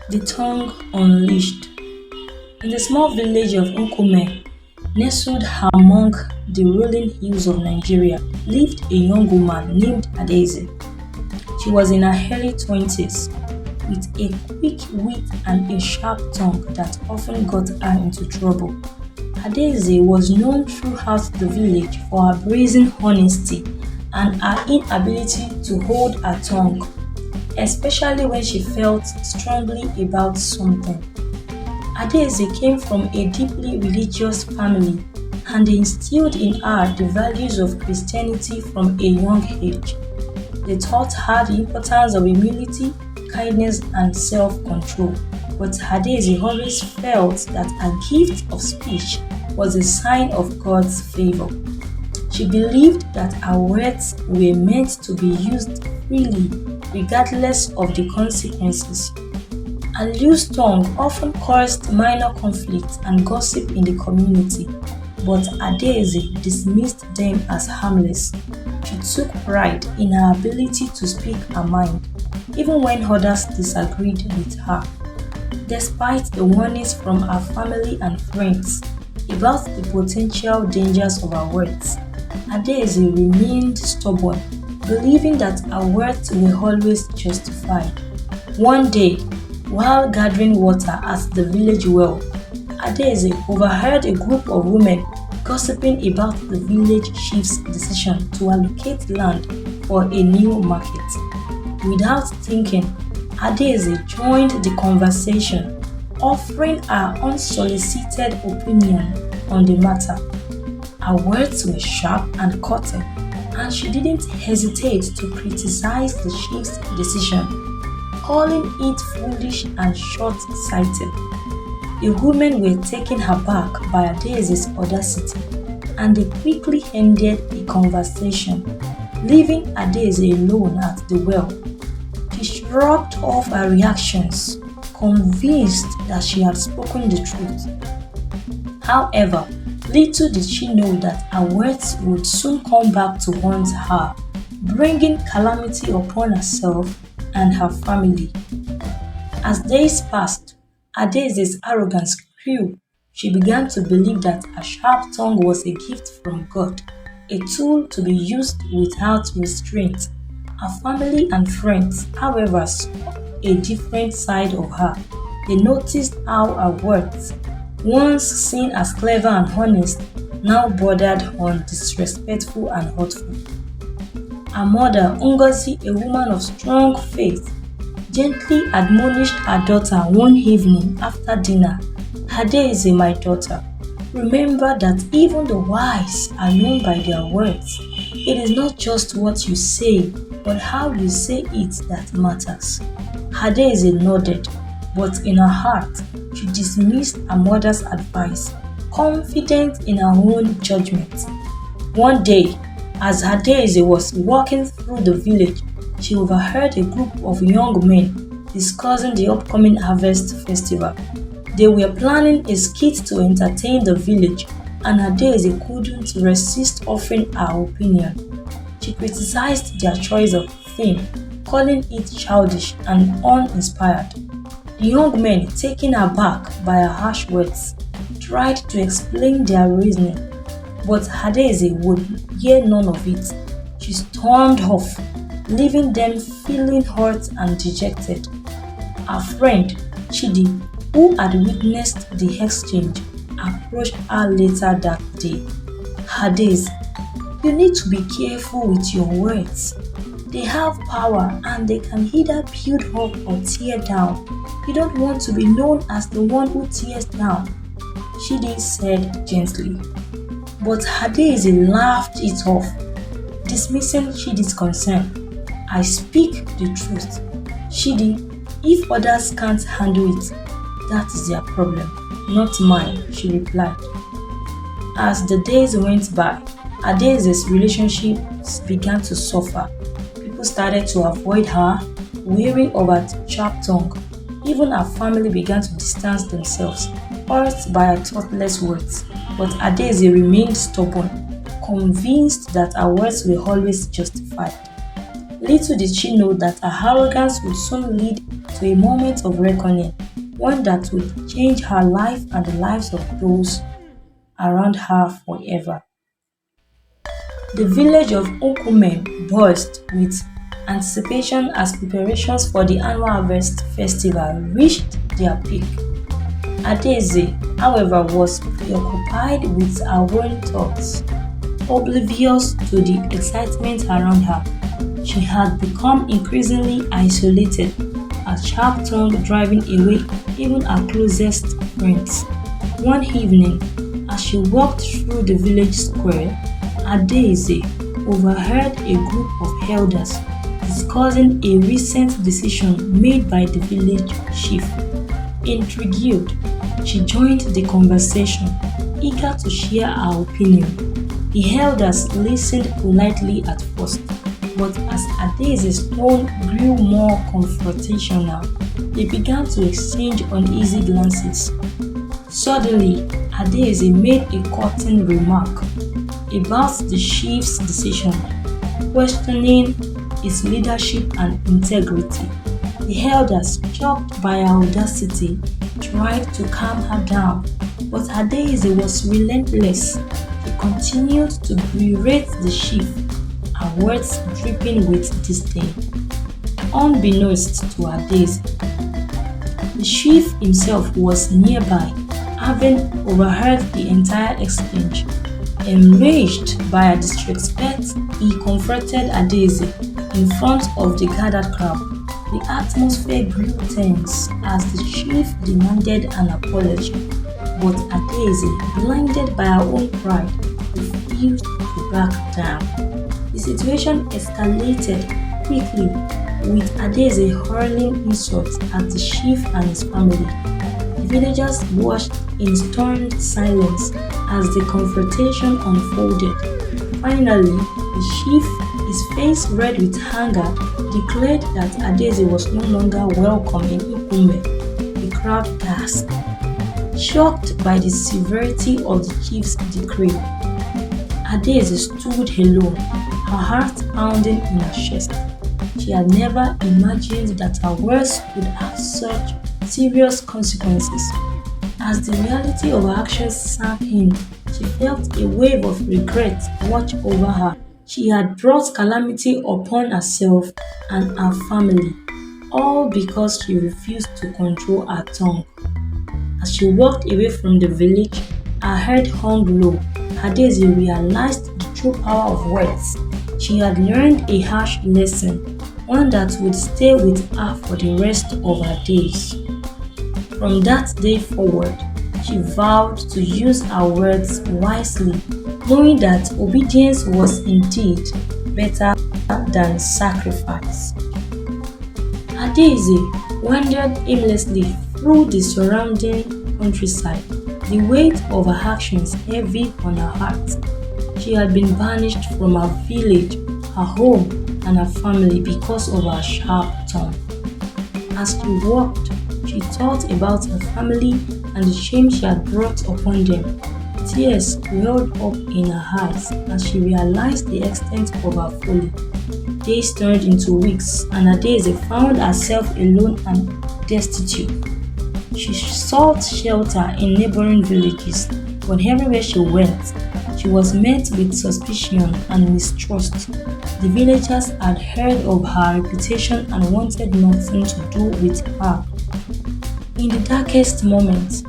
The Tongue Unleashed. In the small village of Nkume, nestled among the rolling hills of Nigeria, lived a young woman named Adaeze. She was in her early 20s, with a quick wit and a sharp tongue that often got her into trouble. Adaeze was known throughout the village for her brazen honesty and her inability to hold her tongue, especially when she felt strongly about something. Adaeze came from a deeply religious family, and they instilled in her the values of Christianity from a young age. They taught her the importance of humility, kindness, and self-control. But Adaeze always felt that her gift of speech was a sign of God's favor. She believed that her words were meant to be used freely, regardless of the consequences. A loose tongue often caused minor conflict and gossip in the community, but Adaeze dismissed them as harmless. She took pride in her ability to speak her mind, even when others disagreed with her. Despite the warnings from her family and friends about the potential dangers of her words, Adaeze remained stubborn, believing that her words were always justified. One day, while gathering water at the village well, Adaeze overheard a group of women gossiping about the village chief's decision to allocate land for a new market. Without thinking, Adaeze joined the conversation, offering her unsolicited opinion on the matter. Her words were sharp and cutting, and she didn't hesitate to criticize the chief's decision, calling it foolish and short-sighted. The women were taken aback by Adaeze's audacity, and they quickly ended the conversation, leaving Adaeze alone at the well. She shrugged off her reactions, convinced that she had spoken the truth. However, little did she know that her words would soon come back to haunt her, bringing calamity upon herself and her family. As days passed, Adaeze's arrogance grew. She began to believe that her sharp tongue was a gift from God, a tool to be used without restraint. Her family and friends, however, saw a different side of her. They noticed how her words, once seen as clever and honest, now bordered on disrespectful and hurtful. Her mother, Ngozi, a woman of strong faith, gently admonished her daughter one evening after dinner. Adaeze, my daughter, remember that even the wise are known by their words. It is not just what you say, but how you say it that matters. Adaeze nodded, but in her heart, she dismissed her mother's advice, confident in her own judgment. One day, as Adaeze was walking through the village, she overheard a group of young men discussing the upcoming harvest festival. They were planning a skit to entertain the village, and Adaeze couldn't resist offering her opinion. She criticized their choice of theme, calling it childish and uninspired. The young men, taken aback by her harsh words, tried to explain their reasoning, but Adaeze would hear none of it. She stormed off, leaving them feeling hurt and dejected. Her friend, Chidi, who had witnessed the exchange, approached her later that day. Adaeze, you need to be careful with your words. They have power and they can either build up or tear down. You don't want to be known as the one who tears down, Chidi said gently. But Adaeze laughed it off, dismissing Chidi's concern. I speak the truth. Chidi, if others can't handle it, that is their problem, not mine, she replied. As the days went by, Adaeze's relationships began to suffer. People started to avoid her, weary of her sharp tongue. Even her family began to distance themselves, hurt by her thoughtless words. But Adaeze remained stubborn, convinced that her words were always justified. Little did she know that her arrogance would soon lead to a moment of reckoning, one that would change her life and the lives of those around her forever. The village of Okume buzzed with anticipation as preparations for the annual harvest festival reached their peak. Adaeze, however, was preoccupied with her own thoughts, oblivious to the excitement around her. She had become increasingly isolated, her sharp tongue driving away even her closest friends. One evening, as she walked through the village square, Adaeze overheard a group of elders discussing a recent decision made by the village chief. Intrigued, she joined the conversation, eager to share her opinion. The elders listened politely at first, but as Adaeze's tone grew more confrontational, they began to exchange uneasy glances. Suddenly, Adaeze made a cutting remark about the chief's decision, questioning his leadership and integrity. The elders, shocked by her audacity, tried to calm her down, but Adaeze was relentless. She continued to berate the chief, her words dripping with disdain. Unbeknownst to Adaeze, the chief himself was nearby, having overheard the entire exchange. Enraged by her disrespect, he confronted Adaeze in front of the gathered crowd. The atmosphere grew tense as the chief demanded an apology, but Adaeze, blinded by her own pride, refused to back down. The situation escalated quickly, with Adaeze hurling insults at the chief and his family. The villagers watched in stunned silence as the confrontation unfolded. Finally, the chief, his face red with anger, declared that Adaeze was no longer welcome in Ikume. The crowd gasped, shocked by the severity of the chief's decree. Adaeze stood alone, her heart pounding in her chest. She had never imagined that her words would have such serious consequences. As the reality of her actions sank in, she felt a wave of regret wash over her. She had brought calamity upon herself and her family, all because she refused to control her tongue. As she walked away from the village, her head hung low. Adaeze realized the true power of words. She had learned a harsh lesson, one that would stay with her for the rest of her days. From that day forward, she vowed to use her words wisely, knowing that obedience was indeed better than sacrifice. Adaeze wandered aimlessly through the surrounding countryside, the weight of her actions heavy on her heart. She had been banished from her village, her home, and her family because of her sharp tongue. As she walked, she thought about her family and the shame she had brought upon them. Tears welled up in her eyes as she realized the extent of her folly. Days turned into weeks, and Adaeze found herself alone and destitute. She sought shelter in neighboring villages, but everywhere she went, she was met with suspicion and mistrust. The villagers had heard of her reputation and wanted nothing to do with her. In the darkest moments,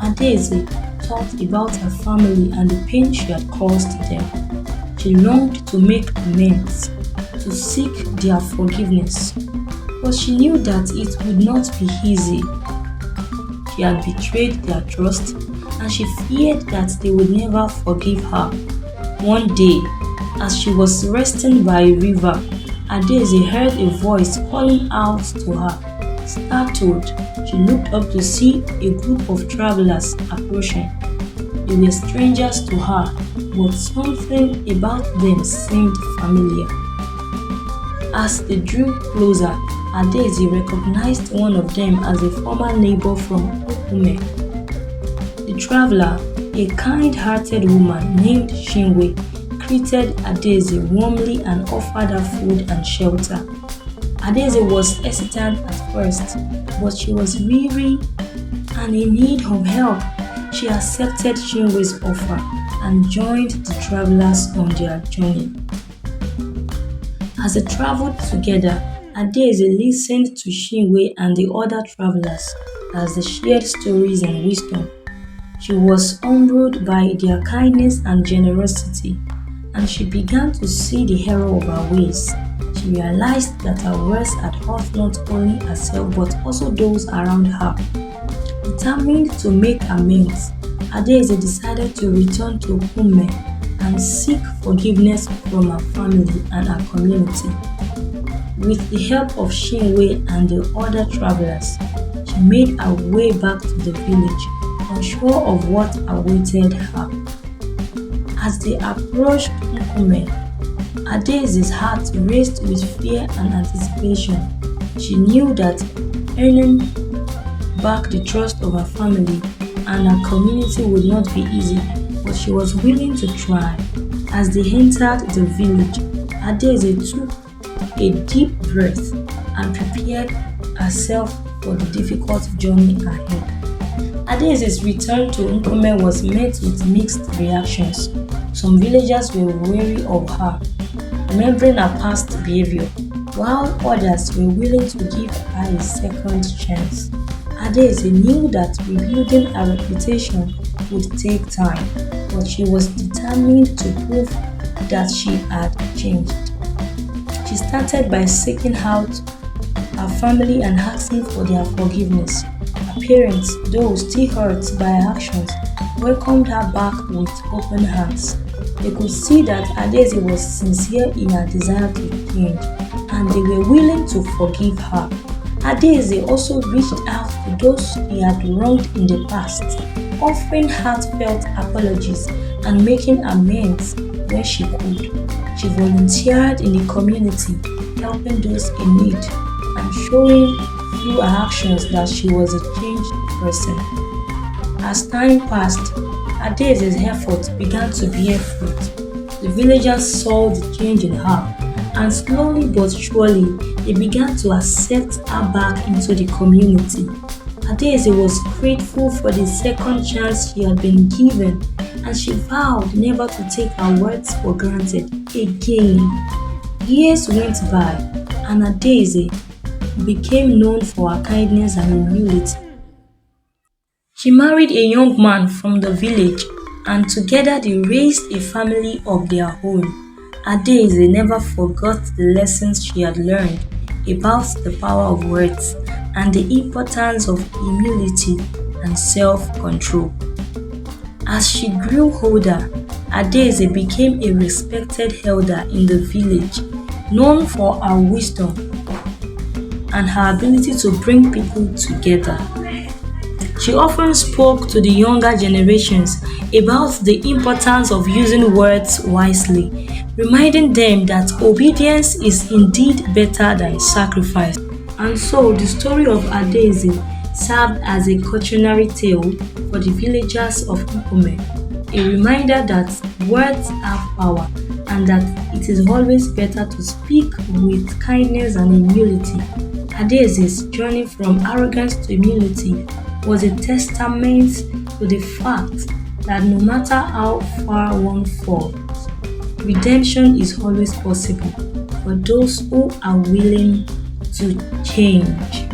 Adaeze thought about her family and the pain she had caused them. She longed to make amends, to seek their forgiveness, but she knew that it would not be easy. She had betrayed their trust, and she feared that they would never forgive her. One day, as she was resting by a river, Adaeze heard a voice calling out to her. Startled, she looked up to see a group of travelers approaching. They were strangers to her, but something about them seemed familiar. As they drew closer, Adaeze recognized one of them as a former neighbor from Okume. The traveler, a kind-hearted woman named Chinwe, greeted Adaeze warmly and offered her food and shelter. Adaeze was hesitant at first, but she was weary and in need of help. She accepted Chinwe's offer and joined the travelers on their journey. As they traveled together, Adaeze listened to Chinwe and the other travelers as they shared stories and wisdom. She was humbled by their kindness and generosity, and she began to see the error of her ways. She realized that her words had hurt not only herself but also those around her. Determined to make amends, Adaeze decided to return to Nkume and seek forgiveness from her family and her community. With the help of Chinwe and the other travelers, she made her way back to the village, unsure of what awaited her. As they approached Nkume, Adaeze's heart raced with fear and anticipation. She knew that earning back the trust of her family and her community would not be easy, but she was willing to try. As they entered the village, Adaeze took a deep breath and prepared herself for the difficult journey ahead. Adaeze's return to Nkume was met with mixed reactions. Some villagers were wary of her, remembering her past behavior, while others were willing to give her a second chance. Adaeze knew that rebuilding her reputation would take time, but she was determined to prove that she had changed. She started by seeking out her family and asking for their forgiveness. Her parents, though still hurt by her actions, welcomed her back with open hands. They could see that Adaeze was sincere in her desire to change, and they were willing to forgive her. Adaeze also reached out to those she had wronged in the past, offering heartfelt apologies and making amends where she could. She volunteered in the community, helping those in need and showing through her actions that she was a changed person. As time passed, Adaeze's efforts began to bear fruit. The villagers saw the change in her, and slowly but surely they began to accept her back into the community. Adaeze was grateful for the second chance she had been given, and she vowed never to take her words for granted again. Years went by, and Adaeze became known for her kindness and humility. She married a young man from the village, and together they raised a family of their own. Adaeze never forgot the lessons she had learned about the power of words and the importance of humility and self-control. As she grew older, Adaeze became a respected elder in the village, known for her wisdom and her ability to bring people together. She often spoke to the younger generations about the importance of using words wisely, reminding them that obedience is indeed better than sacrifice. And so the story of Adaeze served as a cautionary tale for the villagers of Nkume, a reminder that words have power and that it is always better to speak with kindness and humility. Adaeze's journey from arrogance to humility was a testament to the fact that no matter how far one falls, redemption is always possible for those who are willing to change.